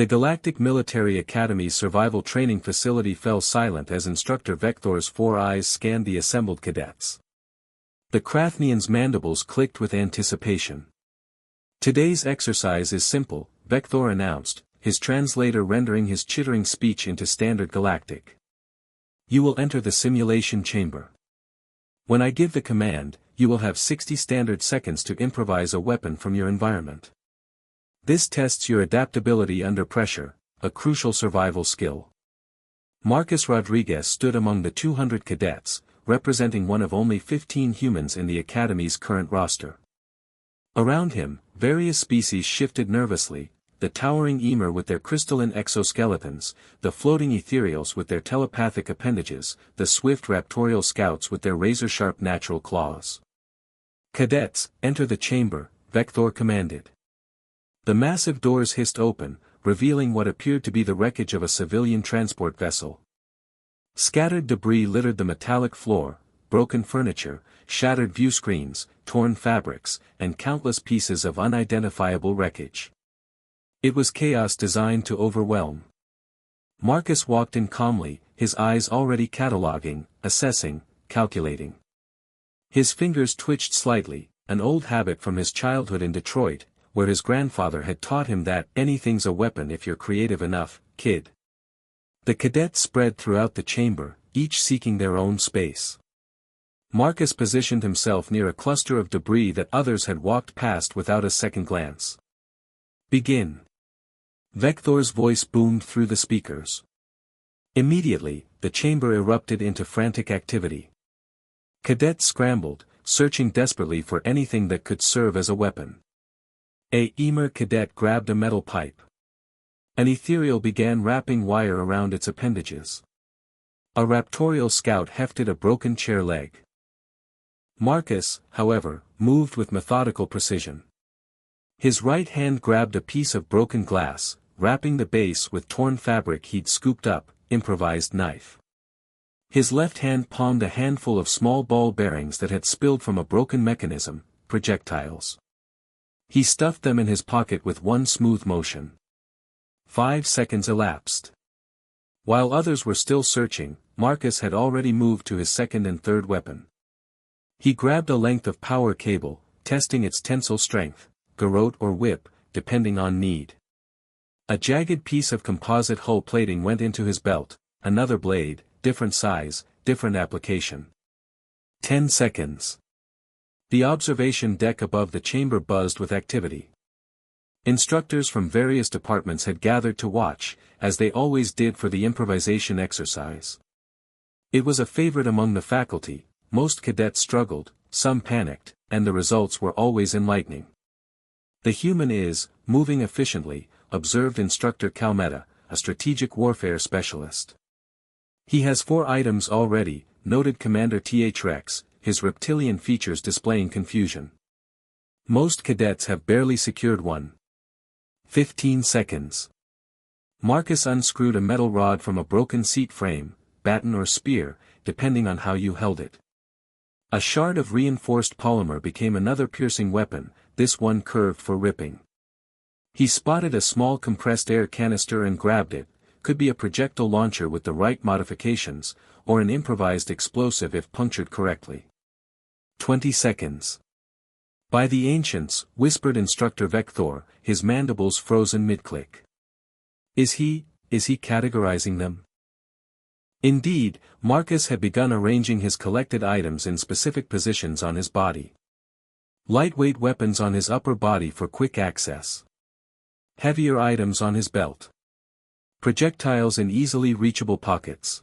The Galactic Military Academy's survival training facility fell silent as Instructor Vektor's 4 eyes scanned the assembled cadets. The Krathnian's mandibles clicked with anticipation. "Today's exercise is simple," Vektor announced, his translator rendering his chittering speech into Standard Galactic. "You will enter the simulation chamber. When I give the command, you will have 60 standard seconds to improvise a weapon from your environment. This tests your adaptability under pressure, a crucial survival skill." Marcus Rodriguez stood among the 200 cadets, representing one of only 15 humans in the Academy's current roster. Around him, various species shifted nervously, the towering Emer with their crystalline exoskeletons, the floating ethereals with their telepathic appendages, the swift raptorial scouts with their razor-sharp natural claws. "Cadets, enter the chamber," Vektor commanded. The massive doors hissed open, revealing what appeared to be the wreckage of a civilian transport vessel. Scattered debris littered the metallic floor, broken furniture, shattered viewscreens, torn fabrics, and countless pieces of unidentifiable wreckage. It was chaos designed to overwhelm. Marcus walked in calmly, his eyes already cataloging, assessing, calculating. His fingers twitched slightly, an old habit from his childhood in Detroit, where his grandfather had taught him that anything's a weapon if you're creative enough, kid. The cadets spread throughout the chamber, each seeking their own space. Marcus positioned himself near a cluster of debris that others had walked past without a second glance. "Begin." Vektor's voice boomed through the speakers. Immediately, the chamber erupted into frantic activity. Cadets scrambled, searching desperately for anything that could serve as a weapon. A Emer cadet grabbed a metal pipe. An ethereal began wrapping wire around its appendages. A raptorial scout hefted a broken chair leg. Marcus, however, moved with methodical precision. His right hand grabbed a piece of broken glass, wrapping the base with torn fabric he'd scooped up, improvised knife. His left hand palmed a handful of small ball bearings that had spilled from a broken mechanism, projectiles. He stuffed them in his pocket with one smooth motion. 5 seconds elapsed. While others were still searching, Marcus had already moved to his second and third weapon. He grabbed a length of power cable, testing its tensile strength, garrote or whip, depending on need. A jagged piece of composite hull plating went into his belt, another blade, different size, different application. 10 seconds. The observation deck above the chamber buzzed with activity. Instructors from various departments had gathered to watch, as they always did for the improvisation exercise. It was a favorite among the faculty, most cadets struggled, some panicked, and the results were always enlightening. "The human is, moving efficiently," observed Instructor Calmetta, a strategic warfare specialist. "He has 4 items already," noted Commander Th Rex, his reptilian features displaying confusion. "Most cadets have barely secured one." 15 seconds. Marcus unscrewed a metal rod from a broken seat frame, baton or spear, depending on how you held it. A shard of reinforced polymer became another piercing weapon, this one curved for ripping. He spotted a small compressed air canister and grabbed it, could be a projectile launcher with the right modifications, or an improvised explosive if punctured correctly. 20 seconds. "By the ancients," whispered Instructor Vektor, his mandibles frozen mid-click. Is he categorizing them?" Indeed, Marcus had begun arranging his collected items in specific positions on his body. Lightweight weapons on his upper body for quick access. Heavier items on his belt. Projectiles in easily reachable pockets.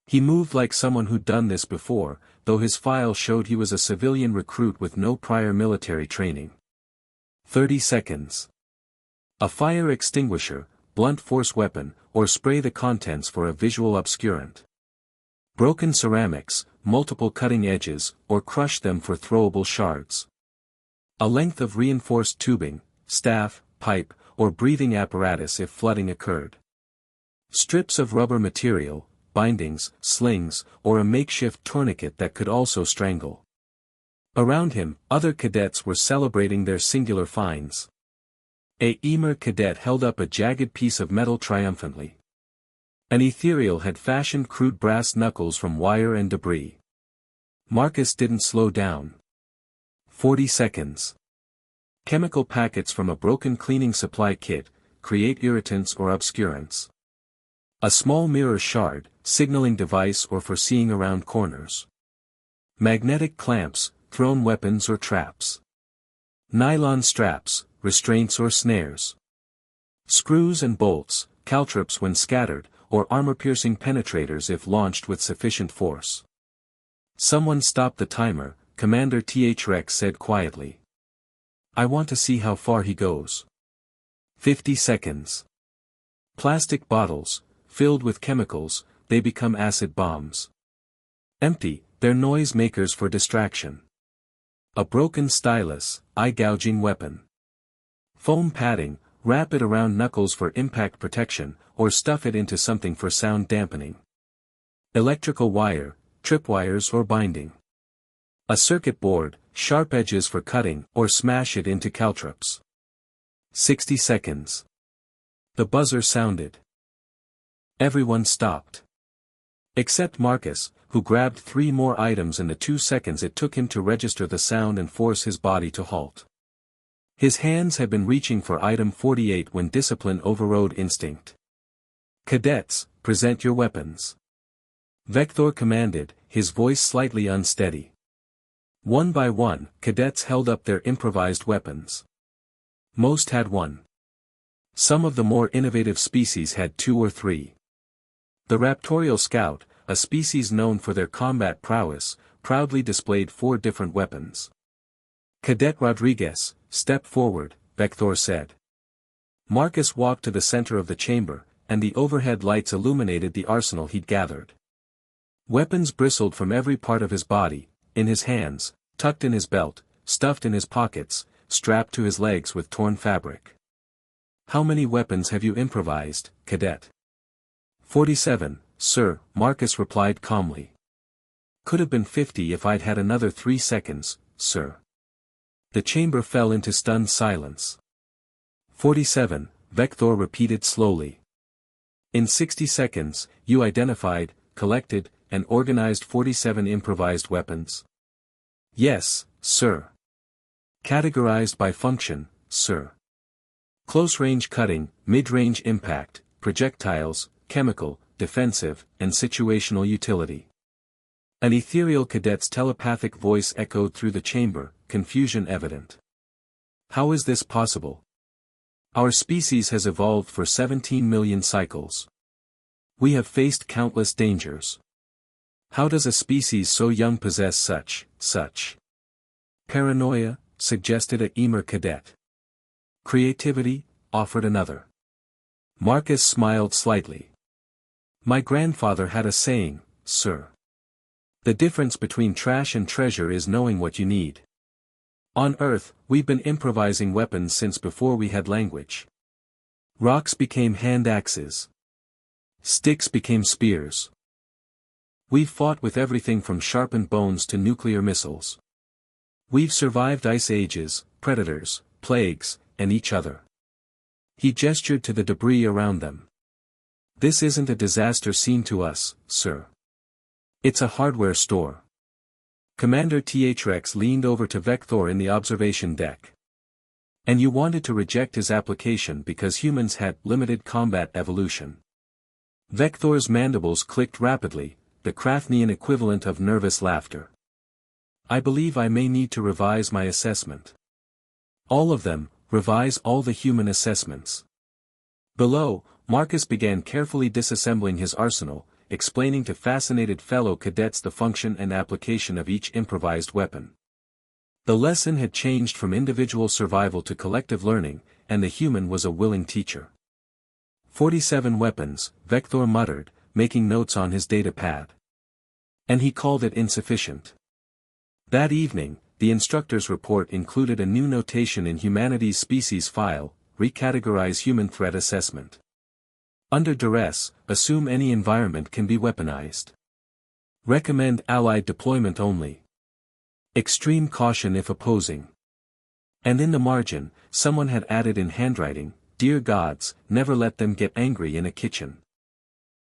He moved like someone who'd done this before, though his file showed he was a civilian recruit with no prior military training. 30 seconds. A fire extinguisher, blunt force weapon, or spray the contents for a visual obscurant. Broken ceramics, multiple cutting edges, or crush them for throwable shards. A length of reinforced tubing, staff, pipe, or breathing apparatus if flooding occurred. Strips of rubber material, bindings, slings, or a makeshift tourniquet that could also strangle. Around him, other cadets were celebrating their singular finds. A Emer cadet held up a jagged piece of metal triumphantly. An ethereal had fashioned crude brass knuckles from wire and debris. Marcus didn't slow down. 40 seconds. Chemical packets from a broken cleaning supply kit create irritants or obscurants. A small mirror shard, signaling device or for seeing around corners. Magnetic clamps, thrown weapons or traps. Nylon straps, restraints or snares. Screws and bolts, caltrops when scattered, or armor-piercing penetrators if launched with sufficient force. Someone stopped the timer, Commander Rex said quietly. I want to see how far he goes. 50 seconds. Plastic bottles, filled with chemicals, they become acid bombs. Empty, they're noise makers for distraction. A broken stylus, eye-gouging weapon. Foam padding, wrap it around knuckles for impact protection, or stuff it into something for sound dampening. Electrical wire, tripwires or binding. A circuit board, sharp edges for cutting, or smash it into caltrops. 60 seconds. The buzzer sounded. Everyone stopped. Except Marcus, who grabbed 3 more items in the 2 seconds it took him to register the sound and force his body to halt. His hands had been reaching for item 48 when discipline overrode instinct. Cadets, present your weapons. Vector commanded, his voice slightly unsteady. One by one, cadets held up their improvised weapons. Most had one. Some of the more innovative species had 2 or 3. The Raptorial Scout, a species known for their combat prowess, proudly displayed 4 different weapons. Cadet Rodriguez, step forward, Vector said. Marcus walked to the center of the chamber, and the overhead lights illuminated the arsenal he'd gathered. Weapons bristled from every part of his body, in his hands, tucked in his belt, stuffed in his pockets, strapped to his legs with torn fabric. How many weapons have you improvised, cadet? 47, sir, Marcus replied calmly. Could have been 50 if I'd had another 3 seconds, sir. The chamber fell into stunned silence. 47, Vector repeated slowly. In 60 seconds, you identified, collected, and organized 47 improvised weapons? Yes, sir. Categorized by function, sir. Close-range cutting, mid-range impact, projectiles, chemical, defensive, and situational utility. An ethereal cadet's telepathic voice echoed through the chamber, confusion evident. How is this possible? Our species has evolved for 17 million cycles. We have faced countless dangers. How does a species so young possess such paranoia, suggested a Emer cadet. Creativity, offered another. Marcus smiled slightly. My grandfather had a saying, sir. The difference between trash and treasure is knowing what you need. On Earth, we've been improvising weapons since before we had language. Rocks became hand axes. Sticks became spears. We've fought with everything from sharpened bones to nuclear missiles. We've survived ice ages, predators, plagues, and each other. He gestured to the debris around them. This isn't a disaster scene to us, sir. It's a hardware store. Commander Rex leaned over to Vector in the observation deck. And you wanted to reject his application because humans had limited combat evolution. Vector's mandibles clicked rapidly, the Krathnian equivalent of nervous laughter. I believe I may need to revise my assessment. All of them, revise all the human assessments. Below, Marcus began carefully disassembling his arsenal, explaining to fascinated fellow cadets the function and application of each improvised weapon. The lesson had changed from individual survival to collective learning, and the human was a willing teacher. 47 weapons, Vector muttered, making notes on his data pad. And he called it insufficient. That evening, the instructor's report included a new notation in Humanities Species File, recategorize human threat assessment. Under duress, assume any environment can be weaponized. Recommend allied deployment only. Extreme caution if opposing. And in the margin, someone had added in handwriting, "Dear gods, never let them get angry in a kitchen."